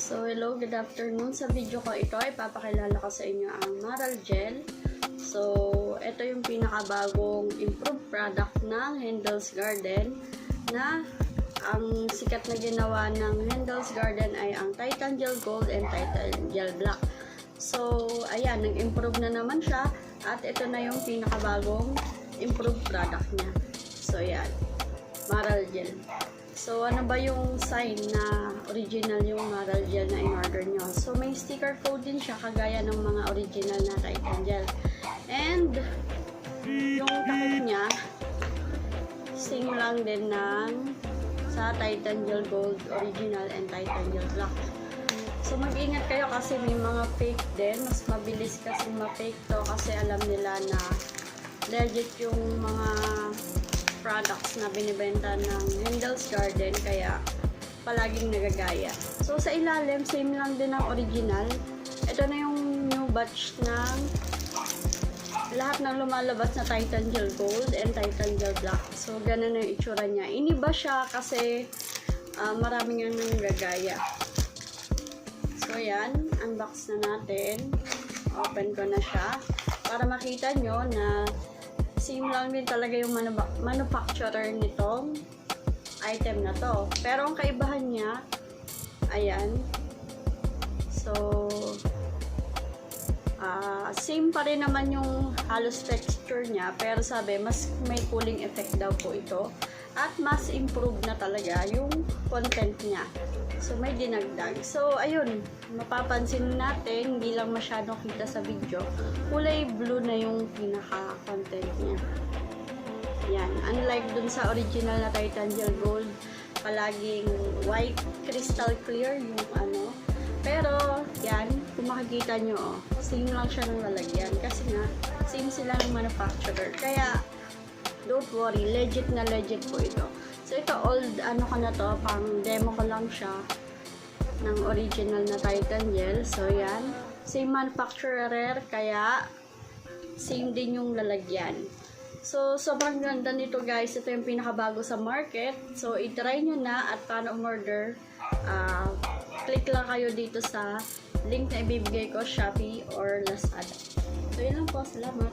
So, hello, good afternoon. Sa video ko ito, ipapakilala ko sa inyo ang Maral Gel. So, ito yung pinakabagong improved product ng Handel's Garden na ang sikat na ginawa ng Handel's Garden ay ang Titan Gel Gold and Titan Gel Black. So, ayan, nag-improve na naman siya at ito na yung pinakabagong improved product niya. So, ayan, Maral Gel. So, ano ba yung sign na original yung Maral Gel na in-order nyo? So, may sticker code din siya kagaya ng mga original na Titan Gel. And, yung takip niya, same lang din ng sa Titan Gel Gold Original and Titan Gel Black. So, mag-ingat kayo kasi may mga fake din. Mas mabilis kasi ma-fake to kasi alam nila na legit yung mga products na binibenta ng Handel's Garden, kaya palaging nagagaya. So, sa ilalim, same lang din ang original. Ito na yung new batch ng lahat ng lumalabas na Titan Gel Gold and Titan Gel Black. So, ganun na yung itsura niya. Iniba siya kasi maraming yung nagagaya. So, yan. Unbox na natin. Open ko na siya para makita nyo na same lang din talaga yung manufacturer nitong item na to. Pero ang kaibahan niya, ayan. So, same pa rin naman yung halos texture niya. Pero sabi, mas may cooling effect daw po ito. At mas improved na talaga yung content niya. So, may dinagdag. So, ayun. Mapapansin natin, hindi lang masyadong kita sa video. Kulay blue na yung pinaka-content niya. Yan. Unlike dun sa original na Titan Gel Gold, palaging white, crystal clear yung ano. Pero, yan. Kung makikita nyo, oh, same lang siya ng lalagyan. Kasi nga, same sila ng manufacturer. Kaya, don't worry, legit na legit po ito. So, ito old, ano ko na to, pang demo ko lang siya ng original na Titan Gel. So, yan. Same manufacturer, kaya same din yung lalagyan. So, sobrang ganda nito guys. Ito yung pinakabago sa market. So, itry nyo na at paano umorder. Click lang kayo dito sa link na ibibigay ko, Shopee or Lazada. So, yun lang po. Salamat.